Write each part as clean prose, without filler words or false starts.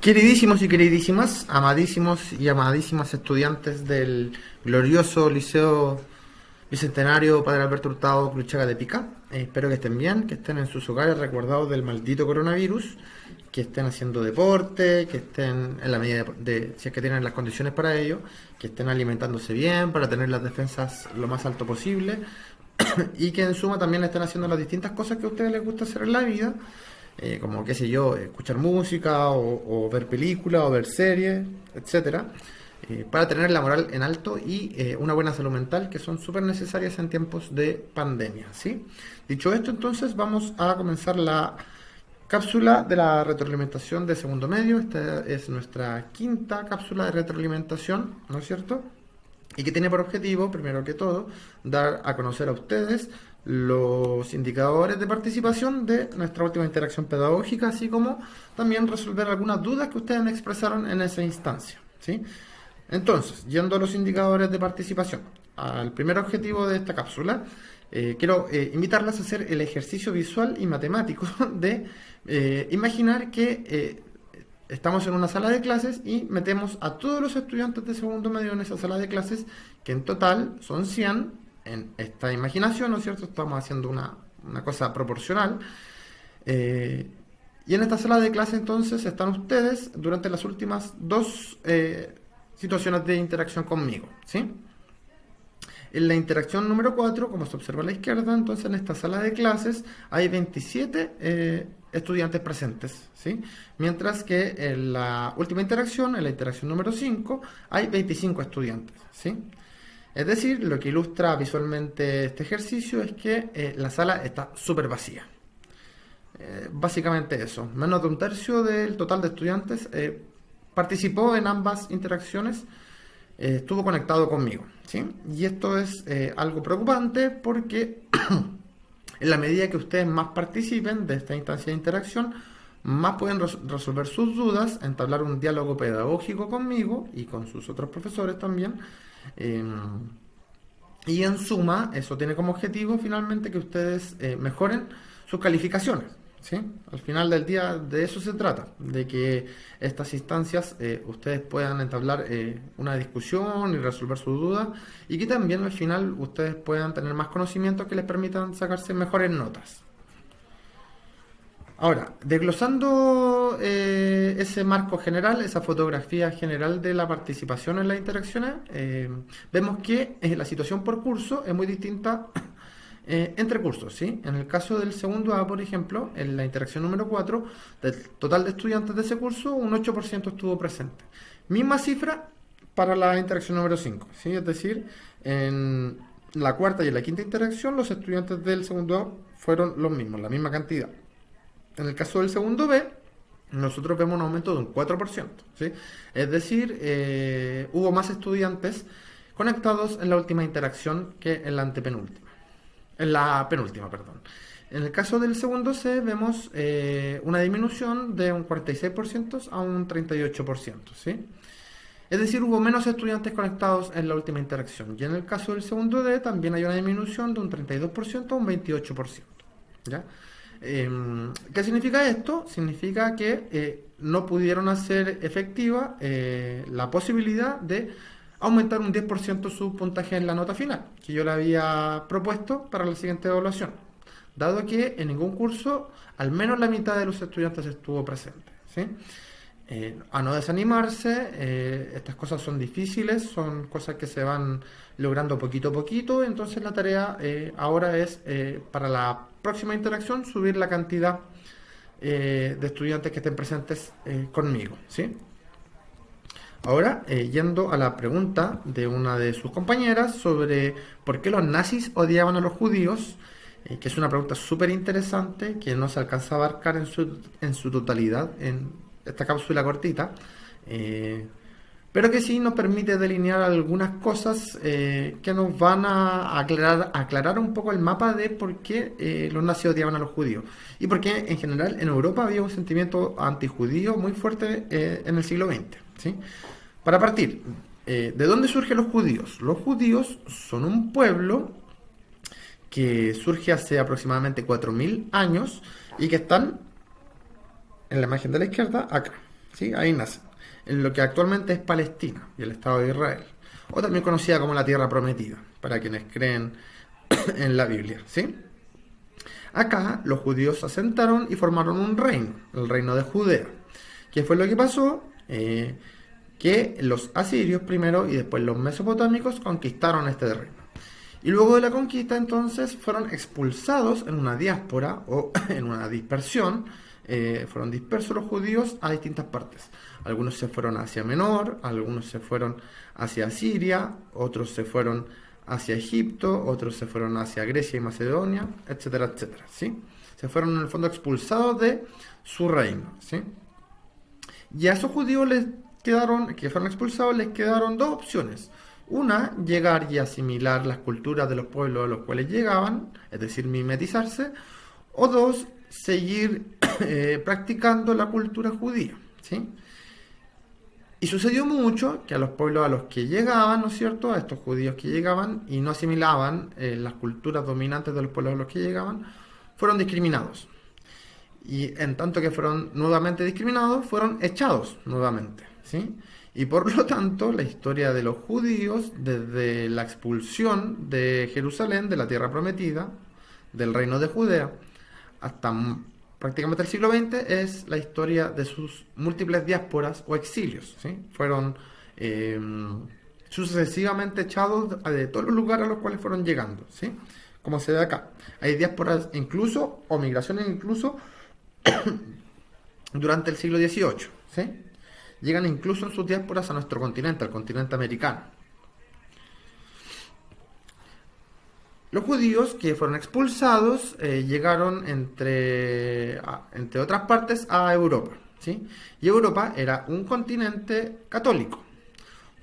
Queridísimos y queridísimas, amadísimos y amadísimas estudiantes del glorioso Liceo Bicentenario Padre Alberto Hurtado Cruchaga de Pica, espero que estén bien, que estén en sus hogares resguardados del maldito coronavirus, que estén haciendo deporte, que estén en la medida si es que tienen las condiciones para ello, que estén alimentándose bien para tener las defensas lo más alto posible y que en suma también estén haciendo las distintas cosas que a ustedes les gusta hacer en la vida, como qué sé yo, escuchar música o ver películas o ver series, etcétera, para tener la moral en alto y una buena salud mental, que son súper necesarias en tiempos de pandemia, ¿sí? Dicho esto, entonces vamos a comenzar la cápsula de la retroalimentación de segundo medio. Esta es nuestra quinta cápsula de retroalimentación, ¿no es cierto? Y que tiene por objetivo, primero que todo, dar a conocer a ustedes los indicadores de participación de nuestra última interacción pedagógica, así como también resolver algunas dudas que ustedes me expresaron en esa instancia, ¿sí? Entonces, yendo a los indicadores de participación, al primer objetivo de esta cápsula, quiero invitarlas a hacer el ejercicio visual y matemático de imaginar que estamos en una sala de clases y metemos a todos los estudiantes de segundo medio en esa sala de clases, que en total son 100 en esta imaginación, ¿no es cierto? Estamos haciendo una cosa proporcional. Y en esta sala de clase entonces están ustedes durante las últimas dos situaciones de interacción conmigo, ¿sí? En la interacción número 4, como se observa a la izquierda, entonces en esta sala de clases hay 27 estudiantes presentes, ¿sí? Mientras que en la última interacción, en la interacción número 5, hay 25 estudiantes, ¿sí? Es decir, lo que ilustra visualmente este ejercicio es que la sala está súper vacía. Básicamente eso, menos de un tercio del total de estudiantes participó en ambas interacciones, estuvo conectado conmigo, ¿sí? Y esto es algo preocupante porque en la medida que ustedes más participen de esta instancia de interacción, más pueden resolver sus dudas, entablar un diálogo pedagógico conmigo y con sus otros profesores también. Y en suma, eso tiene como objetivo finalmente que ustedes mejoren sus calificaciones, ¿sí? Al final del día de eso se trata, de que estas instancias ustedes puedan entablar una discusión y resolver sus dudas, y que también al final ustedes puedan tener más conocimientos que les permitan sacarse mejores notas. Ahora, desglosando ese marco general, esa fotografía general de la participación en las interacciones, vemos que la situación por curso es muy distinta entre cursos, ¿sí? En el caso del segundo A, por ejemplo, en la interacción número 4, del total de estudiantes de ese curso, un 8% estuvo presente. Misma cifra para la interacción número 5, ¿sí? Es decir, en la cuarta y en la quinta interacción, los estudiantes del segundo A fueron los mismos, la misma cantidad. En el caso del segundo B, nosotros vemos un aumento de un 4%, ¿sí? Es decir, hubo más estudiantes conectados en la última interacción que en la antepenúltima. En la penúltima, perdón. En el caso del segundo C vemos una disminución de un 46% a un 38%, ¿sí? Es decir, hubo menos estudiantes conectados en la última interacción. Y en el caso del segundo D también hay una disminución de un 32% a un 28%, ¿ya? ¿Qué significa esto? Significa que no pudieron hacer efectiva la posibilidad de aumentar un 10% su puntaje en la nota final, que yo le había propuesto para la siguiente evaluación, dado que en ningún curso al menos la mitad de los estudiantes estuvo presente, ¿sí? A no desanimarse, estas cosas son difíciles, son cosas que se van logrando poquito a poquito, entonces la tarea ahora es para la próxima interacción subir la cantidad de estudiantes que estén presentes conmigo, ¿sí? Ahora, yendo a la pregunta de una de sus compañeras sobre por qué los nazis odiaban a los judíos, que es una pregunta súper interesante que no se alcanza a abarcar en su totalidad en esta cápsula cortita, pero que sí nos permite delinear algunas cosas que nos van a aclarar un poco el mapa de por qué los nazis odiaban a los judíos y por qué en general en Europa había un sentimiento antijudío muy fuerte en el siglo XX, ¿sí? Para partir, ¿de dónde surgen los judíos? Los judíos son un pueblo que surge hace aproximadamente 4000 años y que están en la imagen de la izquierda acá, ¿sí? Ahí nacen, en lo que actualmente es Palestina y el Estado de Israel, o también conocida como la Tierra Prometida, para quienes creen en la Biblia, ¿sí? Acá los judíos se asentaron y formaron un reino, el reino de Judea. ¿Qué fue lo que pasó? Que los asirios primero y después los mesopotámicos conquistaron este reino. Y luego de la conquista entonces fueron expulsados en una diáspora o en una dispersión. Fueron dispersos los judíos a distintas partes. Algunos se fueron hacia Menor, algunos se fueron hacia Siria, otros se fueron hacia Egipto, otros se fueron hacia Grecia y Macedonia, etcétera, etcétera, ¿sí? Se fueron en el fondo expulsados de su reino, ¿sí? Y a esos judíos que fueron expulsados, les quedaron dos opciones. Una, llegar y asimilar las culturas de los pueblos a los cuales llegaban, es decir, mimetizarse. O dos, seguir practicando la cultura judía, ¿sí? Y sucedió mucho que a los pueblos a los que llegaban, ¿no es cierto?, a estos judíos que llegaban y no asimilaban las culturas dominantes de los pueblos a los que llegaban, fueron discriminados. Y en tanto que fueron nuevamente discriminados, fueron echados nuevamente, ¿sí? Y por lo tanto, la historia de los judíos, desde la expulsión de Jerusalén, de la tierra prometida, del reino de Judea, hasta prácticamente el siglo XX, es la historia de sus múltiples diásporas o exilios, ¿sí? Fueron sucesivamente echados de todos los lugares a los cuales fueron llegando, ¿sí? Como se ve acá. Hay diásporas incluso, o migraciones incluso, durante el siglo XVIII, ¿sí? Llegan incluso en sus diásporas a nuestro continente, al continente americano. Los judíos que fueron expulsados llegaron entre otras partes a Europa, ¿sí? Y Europa era un continente católico,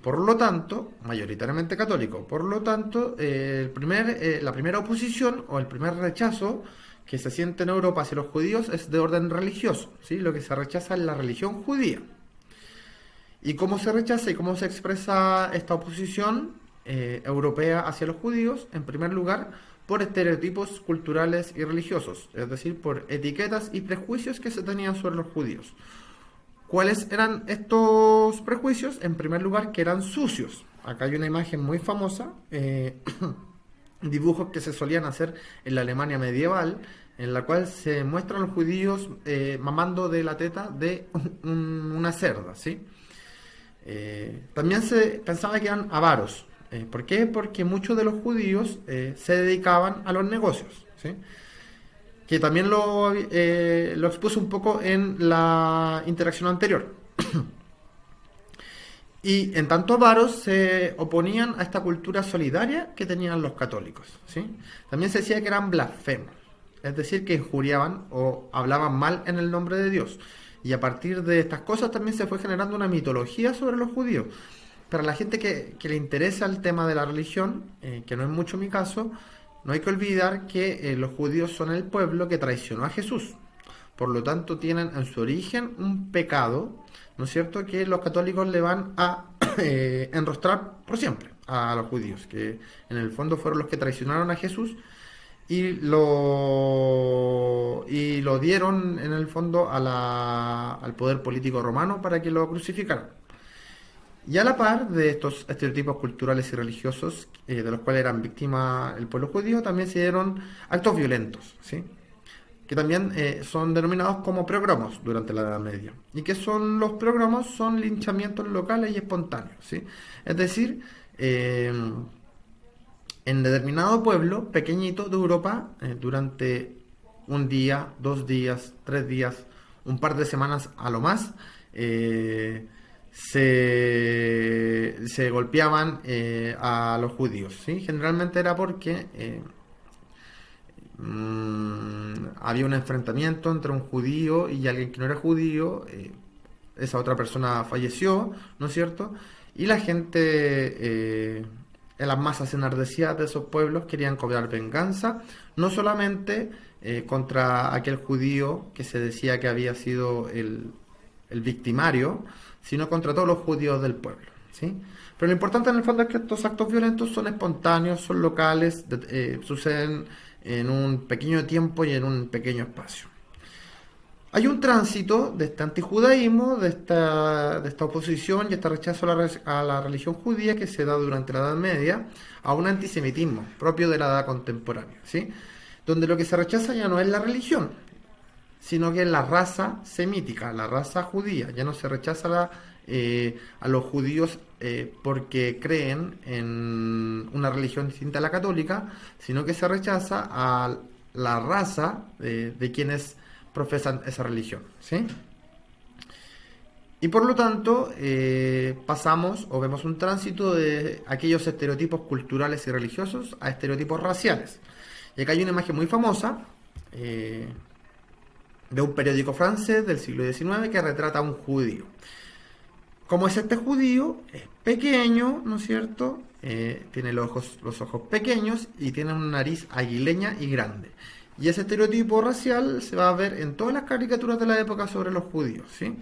por lo tanto, mayoritariamente católico. Por lo tanto, la primera oposición o el primer rechazo que se siente en Europa hacia los judíos es de orden religioso, ¿sí? Lo que se rechaza es la religión judía. ¿Y cómo se rechaza y cómo se expresa esta oposición europea hacia los judíos? En primer lugar, por estereotipos culturales y religiosos, es decir, por etiquetas y prejuicios que se tenían sobre los judíos. ¿Cuáles eran estos prejuicios? En primer lugar, que eran sucios. Acá hay una imagen muy famosa, dibujos que se solían hacer en la Alemania medieval, en la cual se muestran los judíos mamando de la teta de una cerda, ¿sí? También se pensaba que eran avaros. ¿Por qué? Porque muchos de los judíos se dedicaban a los negocios, ¿sí? Que también lo expuse un poco en la interacción anterior. Y en tanto avaros se oponían a esta cultura solidaria que tenían los católicos, ¿sí? También se decía que eran blasfemos, es decir, que injuriaban o hablaban mal en el nombre de Dios. Y a partir de estas cosas también se fue generando una mitología sobre los judíos. Para la gente que le interesa el tema de la religión, que no es mucho mi caso, no hay que olvidar que los judíos son el pueblo que traicionó a Jesús. Por lo tanto, tienen en su origen un pecado, ¿no es cierto?, que los católicos le van a enrostrar por siempre a los judíos, que en el fondo fueron los que traicionaron a Jesús y lo dieron en el fondo al poder político romano para que lo crucificaran. Y a la par de estos estereotipos culturales y religiosos de los cuales eran víctimas el pueblo judío, también se dieron actos violentos, ¿sí? Que también son denominados como progromos durante la Edad Media. ¿Y qué son los progromos? Son linchamientos locales y espontáneos, ¿sí? Es decir, en determinado pueblo pequeñito de Europa, durante un día, 2 días, 3 días, un par de semanas a lo más, se golpeaban a los judíos, ¿sí? Generalmente era porque había un enfrentamiento entre un judío y alguien que no era judío, esa otra persona falleció, ¿no es cierto? Y la gente, en las masas enardecidas de esos pueblos, querían cobrar venganza, no solamente contra aquel judío que se decía que había sido el victimario, sino contra todos los judíos del pueblo, ¿sí? Pero lo importante en el fondo es que estos actos violentos son espontáneos, son locales, suceden en un pequeño tiempo y en un pequeño espacio. Hay un tránsito de este antijudaísmo, de esta oposición y este rechazo a la religión judía que se da durante la Edad Media a un antisemitismo propio de la edad contemporánea, ¿sí? Donde lo que se rechaza ya no es la religión, sino que es la raza semítica, la raza judía. Ya no se rechaza a los judíos porque creen en una religión distinta a la católica, sino que se rechaza a la raza de quienes profesan esa religión, ¿sí? Y por lo tanto, pasamos o vemos un tránsito de aquellos estereotipos culturales y religiosos a estereotipos raciales. Y acá hay una imagen muy famosa de un periódico francés del siglo XIX que retrata a un judío. ¿Cómo es este judío? Es pequeño, ¿no es cierto? Tiene los ojos pequeños y tiene una nariz aguileña y grande. Y ese estereotipo racial se va a ver en todas las caricaturas de la época sobre los judíos, ¿sí?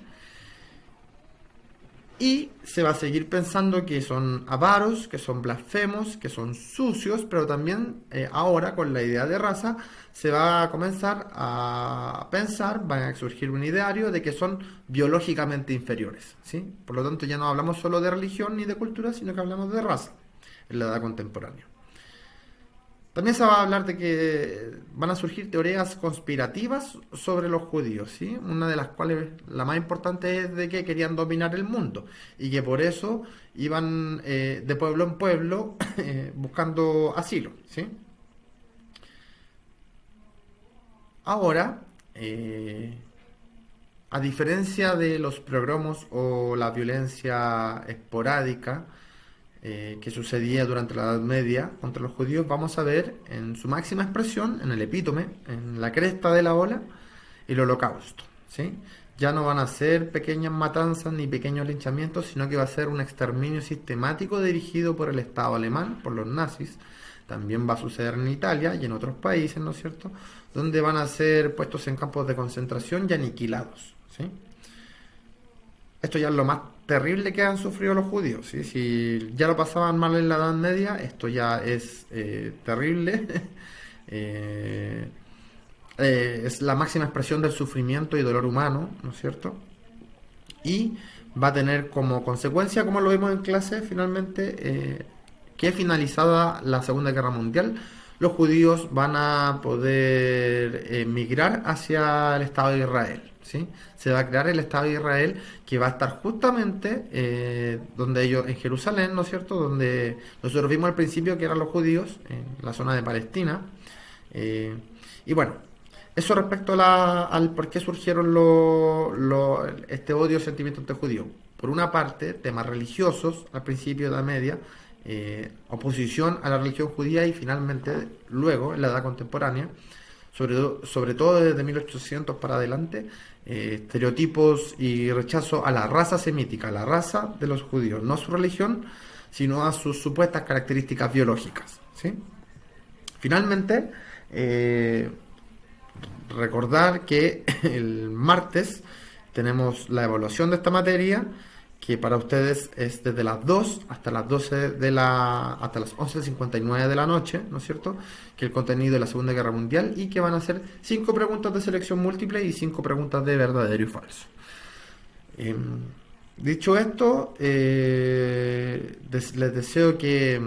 Y se va a seguir pensando que son avaros, que son blasfemos, que son sucios, pero también ahora con la idea de raza se va a comenzar a pensar, va a surgir un ideario de que son biológicamente inferiores, ¿sí? Por lo tanto ya no hablamos solo de religión ni de cultura, sino que hablamos de raza en la edad contemporánea. También se va a hablar de que van a surgir teorías conspirativas sobre los judíos, ¿sí? Una de las cuales, la más importante, es de que querían dominar el mundo y que por eso iban de pueblo en pueblo buscando asilo, ¿sí? Ahora, a diferencia de los progromos o la violencia esporádica, que sucedía durante la Edad Media contra los judíos, vamos a ver en su máxima expresión, en el epítome, en la cresta de la ola, el holocausto, ¿sí? Ya no van a ser pequeñas matanzas ni pequeños linchamientos, sino que va a ser un exterminio sistemático dirigido por el Estado alemán, por los nazis. También va a suceder en Italia y en otros países, ¿no es cierto?, donde van a ser puestos en campos de concentración y aniquilados, ¿sí? Esto ya es lo más terrible que han sufrido los judíos, ¿sí? Si ya lo pasaban mal en la Edad Media, esto ya es terrible. Es la máxima expresión del sufrimiento y dolor humano, ¿no es cierto? Y va a tener como consecuencia, como lo vimos en clase, finalmente, que finalizada la Segunda Guerra Mundial, los judíos van a poder migrar hacia el Estado de Israel, ¿sí? Se va a crear el Estado de Israel, que va a estar justamente donde ellos, en Jerusalén, ¿no es cierto?, donde nosotros vimos al principio que eran los judíos, en la zona de Palestina. Y bueno, eso respecto al por qué surgieron este odio, sentimiento ante judíos. Por una parte, temas religiosos al principio de la Media, oposición a la religión judía, y finalmente, luego, en la edad contemporánea, sobre todo desde 1800 para adelante, estereotipos y rechazo a la raza semítica, a la raza de los judíos, no a su religión, sino a sus supuestas características biológicas, ¿sí? Finalmente, recordar que el martes tenemos la evaluación de esta materia, que para ustedes es desde las 2 hasta las 11:59 de la noche, ¿no es cierto?, que el contenido de la Segunda Guerra Mundial, y que van a ser 5 preguntas de selección múltiple y 5 preguntas de verdadero y falso. Dicho esto, les deseo que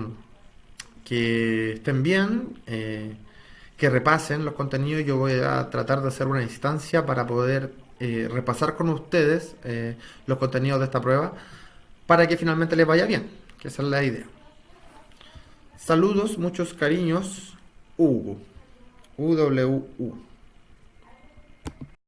estén bien, que repasen los contenidos. Yo voy a tratar de hacer una instancia para poder repasar con ustedes los contenidos de esta prueba para que finalmente les vaya bien, que esa es la idea. Saludos, muchos cariños, Hugo, UWU.